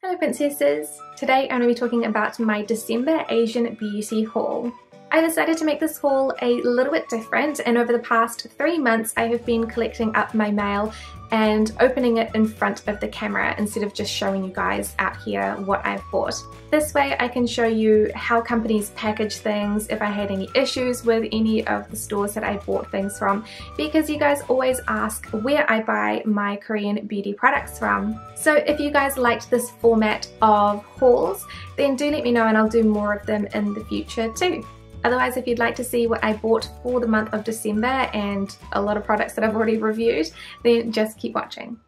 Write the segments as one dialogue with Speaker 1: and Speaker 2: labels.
Speaker 1: Hello princesses! Today I'm going to be talking about my December Asian beauty haul. I decided to make this haul a little bit different, and over the past 3 months I have been collecting up my mail and opening it in front of the camera instead of just showing you guys out here what I've bought. This way I can show you how companies package things, if I had any issues with any of the stores that I bought things from, because you guys always ask where I buy my Korean beauty products from. So if you guys liked this format of hauls, then do let me know and I'll do more of them in the future too. Otherwise, if you'd like to see what I bought for the month of December and a lot of products that I've already reviewed, then just keep watching.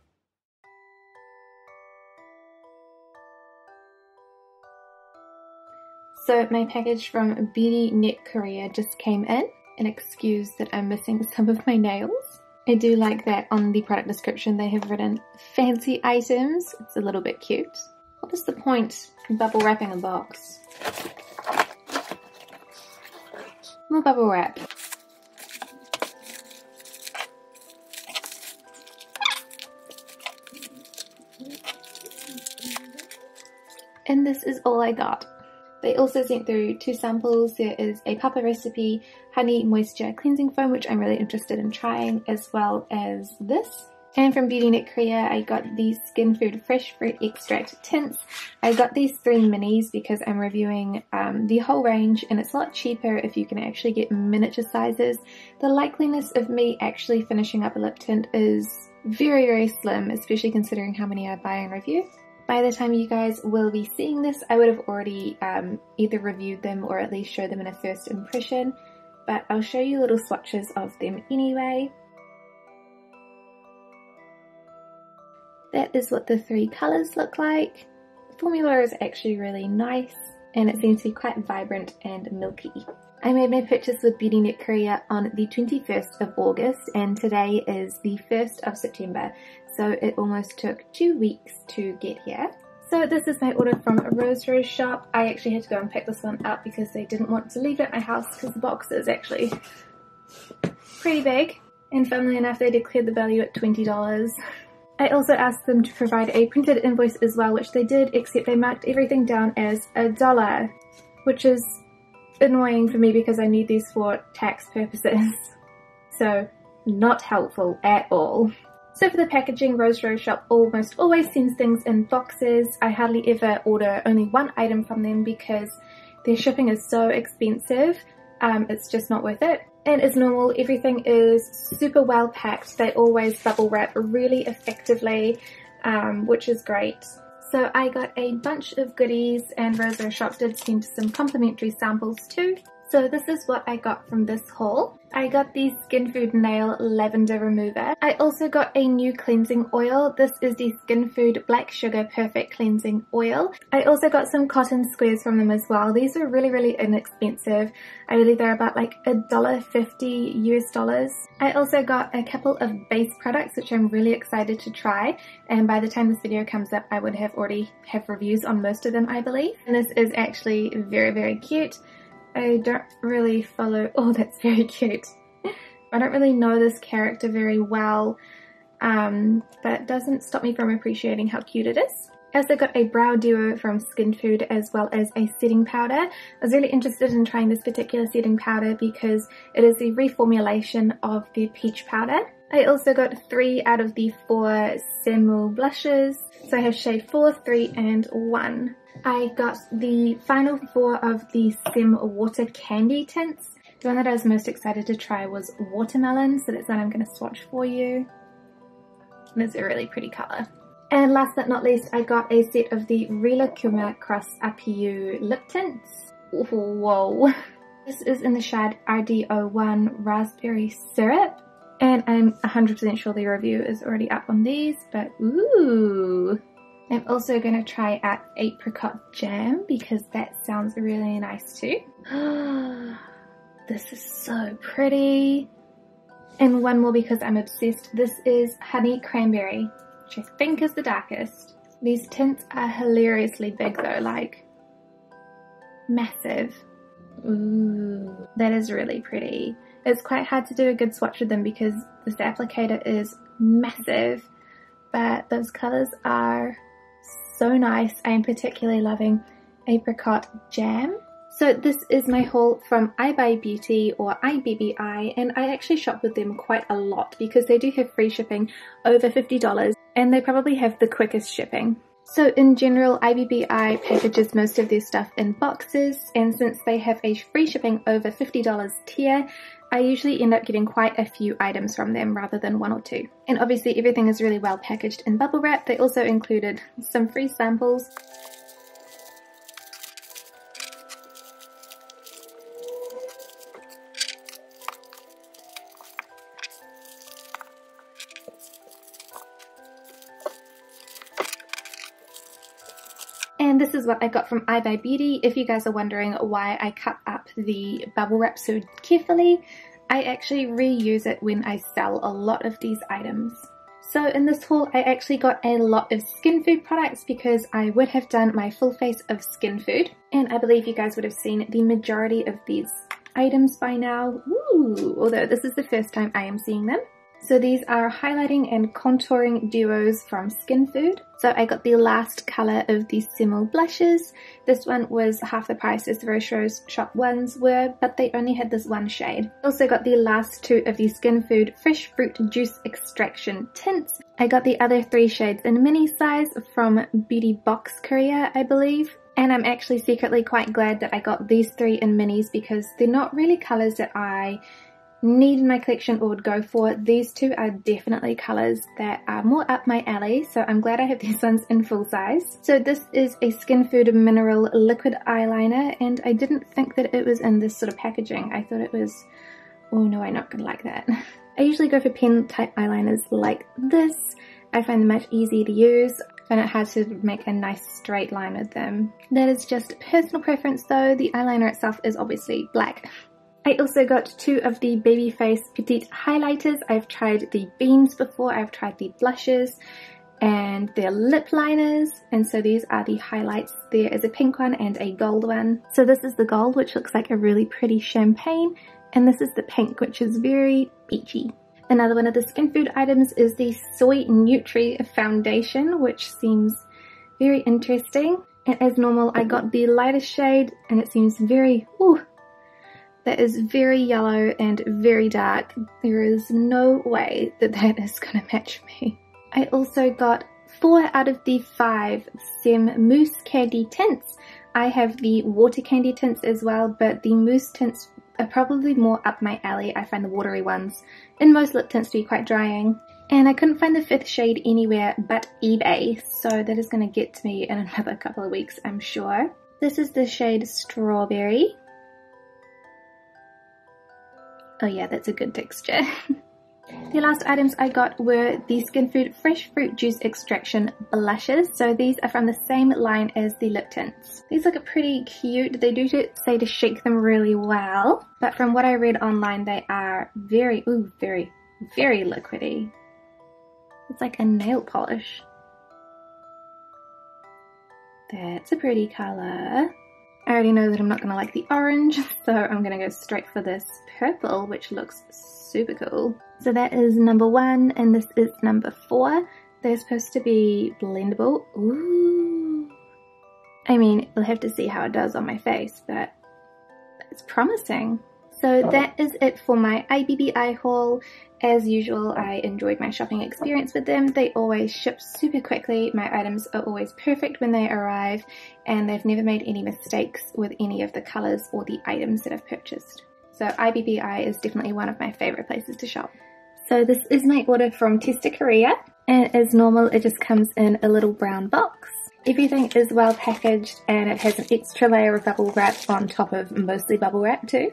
Speaker 1: So my package from BeautyboxKorea Korea just came in, and excuse that I'm missing some of my nails. I do like that on the product description they have written fancy items. It's a little bit cute. What is the point in bubble wrapping a box? More bubble wrap. And this is all I got. They also sent through 2 samples. There is a Papa Recipe Honey Moisture Cleansing Foam, which I'm really interested in trying, as well as this. And from BeautyboxKorea Korea, I got the Skinfood Fresh Fruit Extract Tints. I got these 3 minis because I'm reviewing the whole range, and it's a lot cheaper if you can actually get miniature sizes. The likeliness of me actually finishing up a lip tint is very, very slim, especially considering how many I buy and review. By the time you guys will be seeing this, I would have already either reviewed them or at least showed them in a first impression, but I'll show you little swatches of them anyway. That is what the 3 colours look like. The formula is actually really nice and it seems to be quite vibrant and milky. I made my purchase with BeautyboxKorea Korea on the 21st of August and today is the 1st of September, so it almost took 2 weeks to get here. So this is my order from Roseroseshop. I actually had to go and pick this one up because they didn't want to leave it at my house because the box is actually pretty big, and funnily enough they declared the value at $20. I also asked them to provide a printed invoice as well, which they did, except they marked everything down as $1, which is annoying for me because I need these for tax purposes. So not helpful at all. So for the packaging, Roseroseshop almost always sends things in boxes. I hardly ever order only one item from them because their shipping is so expensive. It's just not worth it. And as normal, everything is super well packed. They always bubble wrap really effectively, which is great. So I got a bunch of goodies, and Roseroseshop did send some complimentary samples too. So this is what I got from this haul. I got the Skinfood Nail Lavender Remover. I also got a new cleansing oil. This is the Skinfood Black Sugar Perfect Cleansing Oil. I also got some cotton squares from them as well. These were really, really inexpensive. I believe they're about like $1.50 US. I also got a couple of base products which I'm really excited to try, and by the time this video comes up I would have already have reviews on most of them, I believe. And this is actually very, very cute. I don't really follow, oh that's very cute. I don't really know this character very well, but it doesn't stop me from appreciating how cute it is. I also got a brow duo from Skinfood as well as a setting powder. I was really interested in trying this particular setting powder because it is the reformulation of the peach powder. I also got 3 out of the 4 Saemmul blushes, so I have shade 4, 3 and 1. I got the final 4 of the Saem Water Candy tints. The one that I was most excited to try was Watermelon, so that's one I'm going to swatch for you. And it's a really pretty colour. And last but not least, I got a set of the Rillakuma Cross Apu lip tints. Whoa. This is in the shade RD01 Raspberry Syrup. And I'm 100% sure the review is already up on these, but ooh. I'm also going to try out Apricot Jam because that sounds really nice too. This is so pretty. And one more because I'm obsessed. This is Honey Cranberry, which I think is the darkest. These tints are hilariously big though, like massive. Ooh, that is really pretty. It's quite hard to do a good swatch with them because this applicator is massive, but those colours are so nice. I am particularly loving apricot jam. So this is my haul from iBuy Beauty or IBB Eye, and I actually shop with them quite a lot because they do have free shipping over $50 and they probably have the quickest shipping. So in general, IBB Eye packages most of their stuff in boxes, and since they have a free shipping over $50 tier, I usually end up getting quite a few items from them rather than one or two. And obviously everything is really well packaged in bubble wrap. They also included some free samples. And this is what I got from iBuy Beauty. If you guys are wondering why I cut up the bubble wrap so carefully, I actually reuse it when I sell a lot of these items. So in this haul I actually got a lot of Skinfood products because I would have done my full face of Skinfood, and I believe you guys would have seen the majority of these items by now. Ooh, although this is the first time I am seeing them. So these are highlighting and contouring duos from Skinfood. So I got the last colour of the Saemmul blushes. This one was half the price as the Roseroseshop ones were, but they only had this one shade. Also got the last two of the Skinfood Fresh Fruit Juice Extraction tints. I got the other three shades in mini size from BeautyboxKorea, I believe. And I'm actually secretly quite glad that I got these three in minis because they're not really colours that I need in my collection or would go for. These two are definitely colours that are more up my alley, so I'm glad I have these ones in full size. So this is a Skinfood Mineral Liquid Eyeliner, and I didn't think that it was in this sort of packaging. I thought it was, oh no, I'm not gonna like that. I usually go for pen type eyeliners like this. I find them much easier to use. I find it hard to make a nice straight line with them. That is just personal preference though. The eyeliner itself is obviously black. I also got two of the Babyface Petite highlighters. I've tried the beams before, I've tried the blushes, and they're lip liners, and so these are the highlights. There is a pink one and a gold one. So this is the gold, which looks like a really pretty champagne, and this is the pink, which is very peachy. Another one of the Skinfood items is the Soy Nutri foundation, which seems very interesting. And as normal, I got the lightest shade, and it seems very, ooh, that is very yellow and very dark. There is no way that that is going to match me. I also got 4 out of the 5 Saem Mousse Candy tints. I have the water candy tints as well, but the mousse tints are probably more up my alley. I find the watery ones in most lip tints to be quite drying. And I couldn't find the 5th shade anywhere but eBay, so that is going to get to me in another couple of weeks, I'm sure. This is the shade Strawberry. Oh yeah, that's a good texture. The last items I got were the Skinfood Fresh Fruit Juice Extraction blushes. So these are from the same line as the lip tints. These look pretty cute. They do say to shake them really well, but from what I read online, they are very, ooh, very liquidy. It's like a nail polish. That's a pretty color. I already know that I'm not going to like the orange, so I'm going to go straight for this purple, which looks super cool. So that is number 1, and this is number 4. They're supposed to be blendable. Ooh. I mean, we'll have to see how it does on my face, but it's promising. So that is it for my IBB Eye haul. As usual, I enjoyed my shopping experience with them. They always ship super quickly. My items are always perfect when they arrive, and they've never made any mistakes with any of the colours or the items that I've purchased. So IBB Eye is definitely one of my favourite places to shop. So this is my order from Korea, and as normal it just comes in a little brown box. Everything is well packaged, and it has an extra layer of bubble wrap on top of mostly bubble wrap too.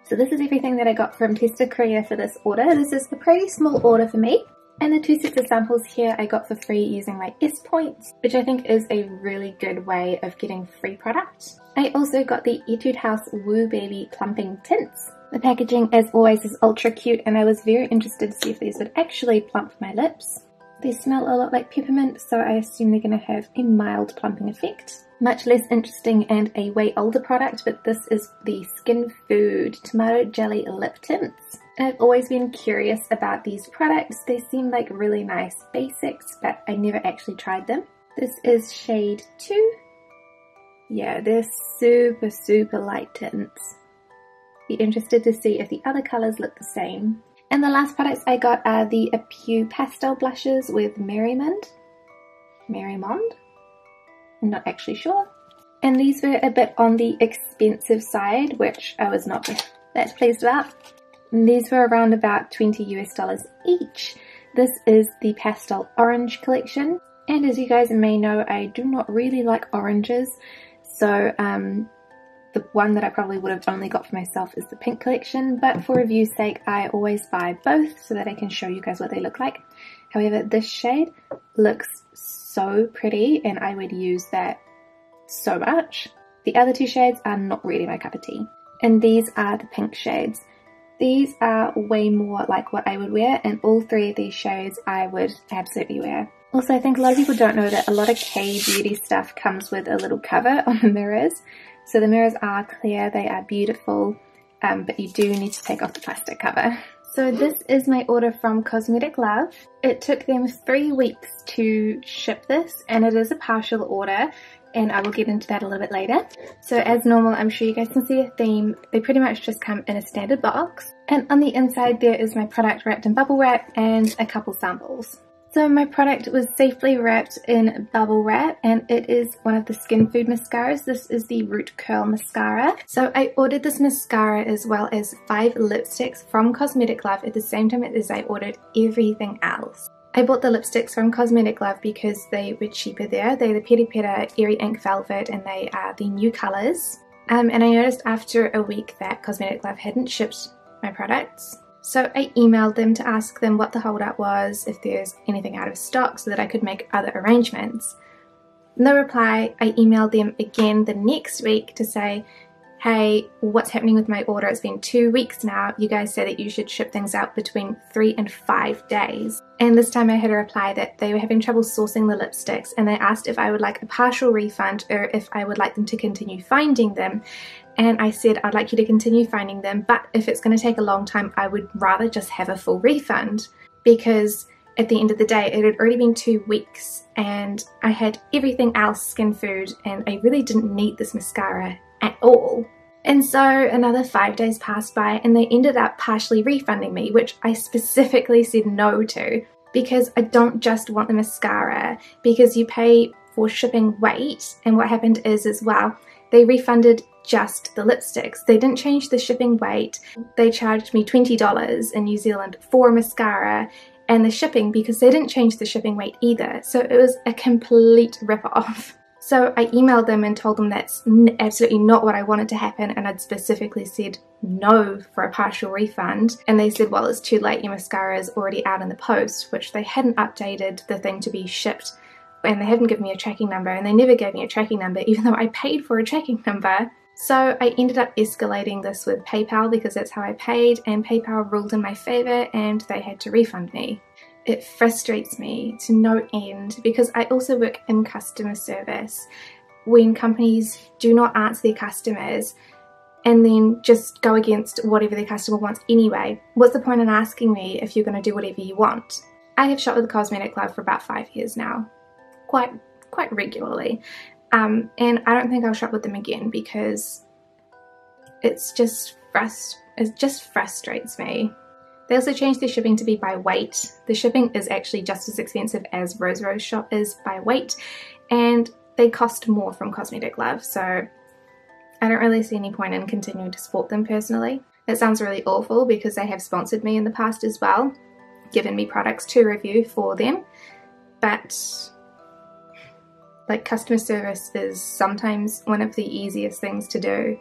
Speaker 1: So this is everything that I got from Korea for this order. This is a pretty small order for me. And the 2 sets of samples here I got for free using my S points, which I think is a really good way of getting free products. I also got the Etude House Woo Baby Plumping Tints. The packaging, as always, is ultra cute, and I was very interested to see if these would actually plump my lips. They smell a lot like peppermint, so I assume they're going to have a mild plumping effect. Much less interesting and a way older product, but this is the Skinfood Tomato Jelly Lip Tints. I've always been curious about these products. They seem like really nice basics, but I never actually tried them. This is shade 2. Yeah, they're super light tints. Be interested to see if the other colours look the same. And the last products I got are the Apu Pastel Blushes with Merrimond. I'm not actually sure. And these were a bit on the expensive side, which I was not that pleased about. And these were around about $20 US each. This is the Pastel Orange collection. And as you guys may know, I do not really like oranges. So the one that I probably would have only got for myself is the pink collection. But for review's sake, I always buy both so that I can show you guys what they look like. However, this shade looks so pretty and I would use that so much. The other two shades are not really my cup of tea. And these are the pink shades. These are way more like what I would wear, and all three of these shades I would absolutely wear. Also, I think a lot of people don't know that a lot of K-beauty stuff comes with a little cover on the mirrors. So the mirrors are clear, they are beautiful, but you do need to take off the plastic cover. So this is my order from Cosmetic Lab. It took them 3 weeks to ship this, and it is a partial order, and I will get into that a little bit later. So as normal, I'm sure you guys can see a theme. They pretty much just come in a standard box. And on the inside there is my product wrapped in bubble wrap and a couple samples. So my product was safely wrapped in bubble wrap, and it is one of the Skinfood mascaras. This is the Root Curl Mascara. So I ordered this mascara as well as 5 lipsticks from Cosmetic Lab at the same time as I ordered everything else. I bought the lipsticks from Cosmetic Lab because they were cheaper there. They're the Petty Peta Airy Ink Velvet, and they are the new colours. And I noticed after a week that Cosmetic Lab hadn't shipped my products. So I emailed them to ask them what the holdup was, if there's anything out of stock, so that I could make other arrangements. No reply. I emailed them again the next week to say, hey, what's happening with my order? It's been 2 weeks now. You guys said that you should ship things out between 3 and 5 days. And this time I had a reply that they were having trouble sourcing the lipsticks, and they asked if I would like a partial refund or if I would like them to continue finding them. And I said I'd like you to continue finding them, but if it's going to take a long time, I would rather just have a full refund, because at the end of the day it had already been 2 weeks and I had everything else Skinfood, and I really didn't need this mascara at all. And so another 5 days passed by and they ended up partially refunding me, which I specifically said no to, because I don't just want the mascara, because you pay for shipping weight. And what happened is as well, they refunded just the lipsticks. They didn't change the shipping weight. They charged me $20 in New Zealand for mascara and the shipping, because they didn't change the shipping weight either. So it was a complete rip-off. So I emailed them and told them that's absolutely not what I wanted to happen, and I'd specifically said no for a partial refund. And they said, well, it's too late, your mascara is already out in the post, which they hadn't updated the thing to be shipped, and they hadn't given me a tracking number, and they never gave me a tracking number even though I paid for a tracking number. So I ended up escalating this with PayPal, because that's how I paid, and PayPal ruled in my favour and they had to refund me. It frustrates me to no end, because I also work in customer service. When companies do not answer their customers and then just go against whatever the customer wants anyway, what's the point in asking me if you're going to do whatever you want? I have shopped with the Cosmetic Lab for about 5 years now, quite regularly, and I don't think I'll shop with them again, because it just frustrates me. They also changed their shipping to be by weight. The shipping is actually just as expensive as Roseroseshop is by weight, and they cost more from Cosmetic Lab, so I don't really see any point in continuing to support them personally. That sounds really awful, because they have sponsored me in the past as well, given me products to review for them, but like, customer service is sometimes one of the easiest things to do.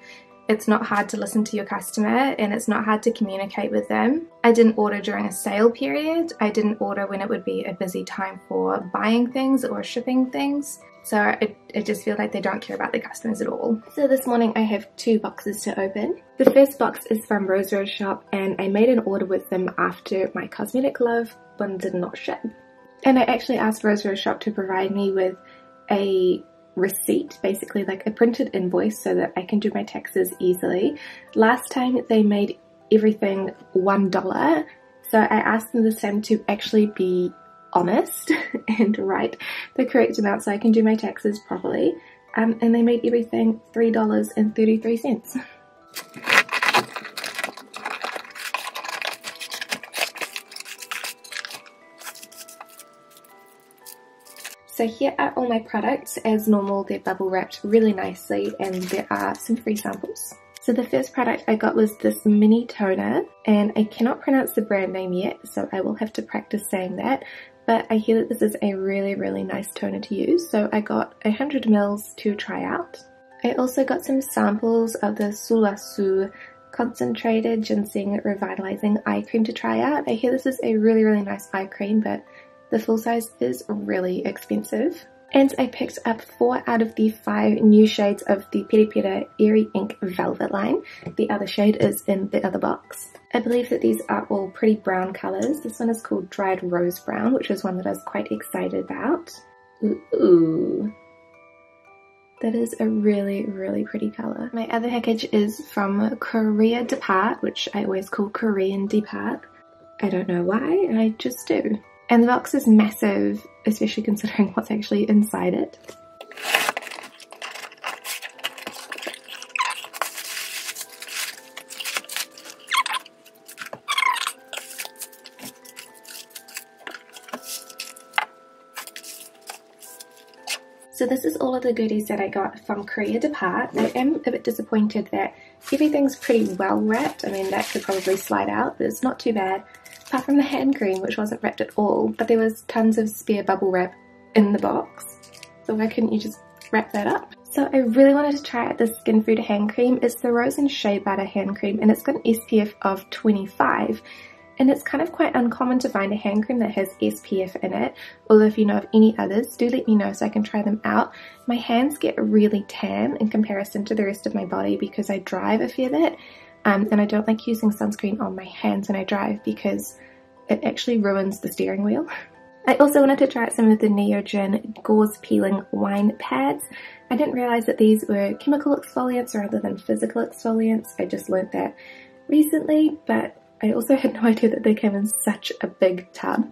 Speaker 1: It's not hard to listen to your customer, and it's not hard to communicate with them. I didn't order during a sale period. I didn't order when it would be a busy time for buying things or shipping things. So I just feel like they don't care about the customers at all. So this morning I have 2 boxes to open. The first box is from Roseroseshop, and I made an order with them after my Cosmetic Lab one did not ship. And I actually asked Roseroseshop to provide me with a receipt, basically like a printed invoice so that I can do my taxes easily. Last time they made everything $1, so I asked them this time to actually be honest and write the correct amount so I can do my taxes properly, and they made everything $3.33. So here are all my products. As normal, they're bubble wrapped really nicely, and there are some free samples. So the first product I got was this mini toner, and I cannot pronounce the brand name yet, so I will have to practice saying that, but I hear that this is a really nice toner to use, so I got 100 ml to try out. I also got some samples of the Sulasu Concentrated Ginseng Revitalizing Eye Cream to try out. I hear this is a really nice eye cream, but the full size is really expensive. And I picked up 4 out of the 5 new shades of the Peri Airy Ink Velvet line. The other shade is in the other box. I believe that these are all pretty brown colours. This one is called Dried Rose Brown, which is one that I was quite excited about. Ooh. That is a really pretty colour. My other package is from Korea Depart, which I always call Korean Depart. I don't know why, I just do. And the box is massive, especially considering what's actually inside it. So this is all of the goodies that I got from Korea Depart. I am a bit disappointed that everything's pretty well wrapped. I mean, that could probably slide out, but it's not too bad. Apart from the hand cream, which wasn't wrapped at all, but there was tons of spare bubble wrap in the box. So why couldn't you just wrap that up? So I really wanted to try out the Skinfood hand cream. It's the Rose and Shea Butter hand cream, and it's got an SPF of 25. And it's kind of quite uncommon to find a hand cream that has SPF in it. Although if you know of any others, do let me know so I can try them out. My hands get really tan in comparison to the rest of my body because I drive a fair bit. And I don't like using sunscreen on my hands when I drive because it actually ruins the steering wheel. I also wanted to try out some of the Neogen Gauze Peeling Wine Pads. I didn't realise that these were chemical exfoliants rather than physical exfoliants. I just learnt that recently, but I also had no idea that they came in such a big tub.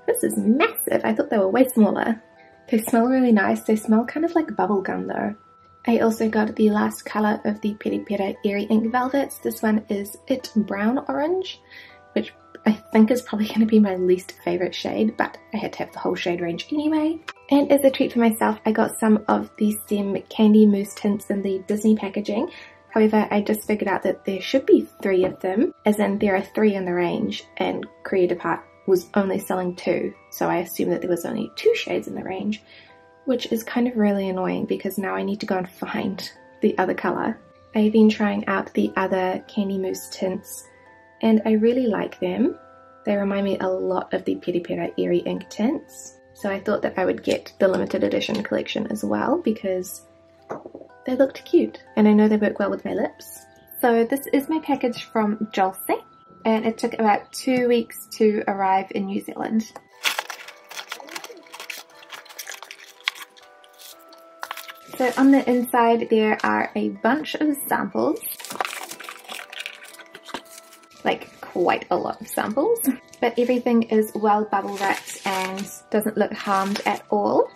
Speaker 1: This is massive. I thought they were way smaller. They smell really nice. They smell kind of like bubble gum though. I also got the last colour of the Peri Airy Ink Velvets. This one is It Brown Orange, which I think is probably going to be my least favourite shade, but I had to have the whole shade range anyway. And as a treat for myself, I got some of the Saem Candy Mousse tints in the Disney packaging. However, I just figured out that there should be 3 of them, as in there are 3 in the range, and Korea Depart was only selling 2, so I assumed that there was only 2 shades in the range, which is kind of really annoying because now I need to go and find the other colour. I've been trying out the other Candy Mousse tints, and I really like them. They remind me a lot of the Peri Airy Ink tints, so I thought that I would get the limited edition collection as well because they looked cute, and I know they work well with my lips. So this is my package from Jolse, and it took about 2 weeks to arrive in New Zealand. So on the inside there are a bunch of samples, like quite a lot of samples, but everything is well bubble wrapped and doesn't look harmed at all.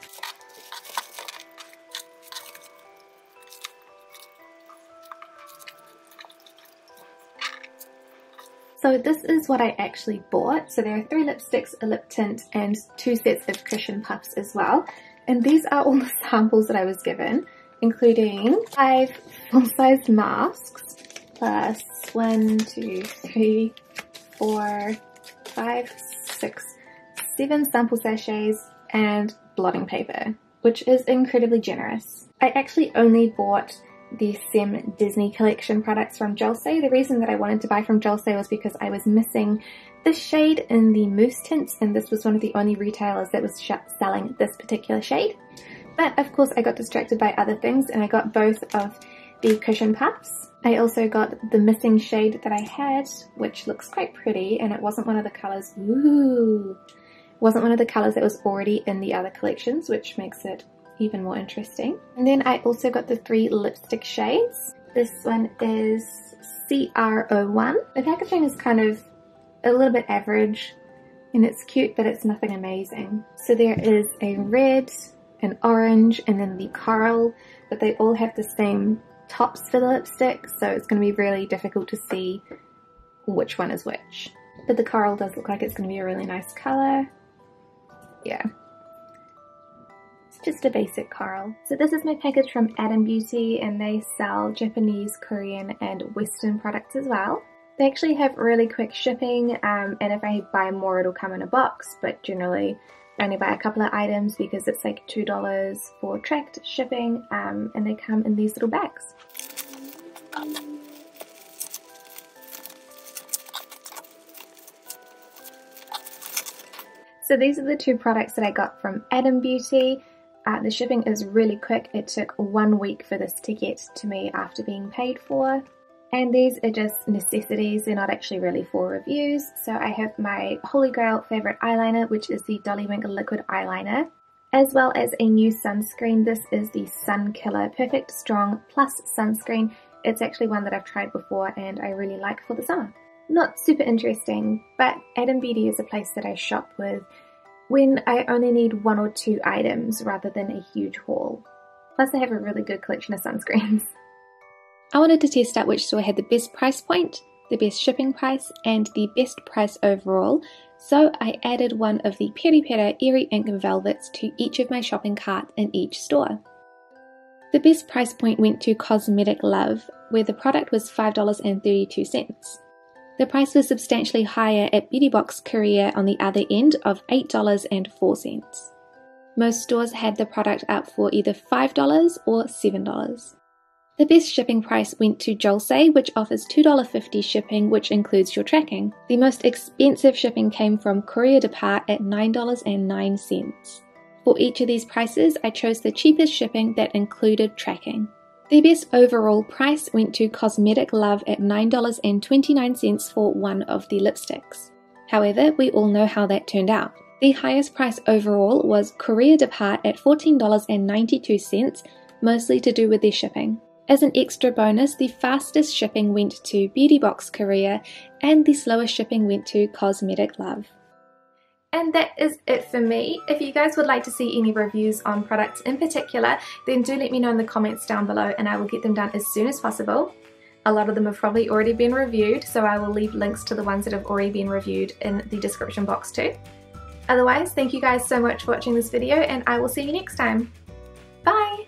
Speaker 1: So this is what I actually bought. So there are 3 lipsticks, a lip tint, and 2 sets of cushion puffs as well. And these are all the samples that I was given, including 5 full-size masks, plus 1, 2, 3, 4, 5, 6, 7 sample sachets, and blotting paper, which is incredibly generous. I actually only bought the Saem Disney collection products from Jolse. The reason that I wanted to buy from Jolse was because I was missing this shade in the mousse tints, and this was one of the only retailers that was selling this particular shade. But of course I got distracted by other things and I got both of the cushion puffs. I also got the missing shade that I had, which looks quite pretty, and it wasn't one of the colours, wasn't one of the colours that was already in the other collections, which makes it even more interesting. And then I also got the 3 lipstick shades. This one is CR01. The packaging is kind of a little bit average and it's cute, but it's nothing amazing. So there is a red, an orange, and then the coral, but they all have the same tops for the lipstick, so it's going to be really difficult to see which one is which. But the coral does look like it's going to be a really nice colour. Yeah. It's just a basic coral. So this is my package from Adam Beauty, and they sell Japanese, Korean and Western products as well. They actually have really quick shipping, and if I buy more it'll come in a box, but generally I only buy a couple of items because it's like $2 for tracked shipping, and they come in these little bags. So these are the 2 products that I got from Adam Beauty. The shipping is really quick. It took 1 week for this to get to me after being paid for. And these are just necessities, they're not actually really for reviews. So I have my Holy Grail favourite eyeliner, which is the Dollywinkle liquid eyeliner, as well as a new sunscreen. This is the Sun Killer Perfect Strong Plus sunscreen. It's actually one that I've tried before and I really like for the summer. Not super interesting, but Adam Beauty is a place that I shop with when I only need 1 or 2 items rather than a huge haul. Plus I have a really good collection of sunscreens. I wanted to test out which store had the best price point, the best shipping price, and the best price overall, so I added one of the Peri Peri Airy Ink Velvets to each of my shopping carts in each store. The best price point went to Cosmetic Lab, where the product was $5.32. The price was substantially higher at BeautyboxKorea on the other end of $8.04. Most stores had the product up for either $5 or $7. The best shipping price went to Jolse, which offers $2.50 shipping, which includes your tracking. The most expensive shipping came from Courier Depart at $9.09. For each of these prices, I chose the cheapest shipping that included tracking. The best overall price went to Cosmetic Lab at $9.29 for one of the lipsticks. However, we all know how that turned out. The highest price overall was Courier Depart at $14.92, mostly to do with their shipping. As an extra bonus, the fastest shipping went to BeautyboxKorea and the slowest shipping went to Cosmetic Lab. And that is it for me. If you guys would like to see any reviews on products in particular, then do let me know in the comments down below and I will get them done as soon as possible. A lot of them have probably already been reviewed, so I will leave links to the ones that have already been reviewed in the description box too. Otherwise, thank you guys so much for watching this video and I will see you next time. Bye!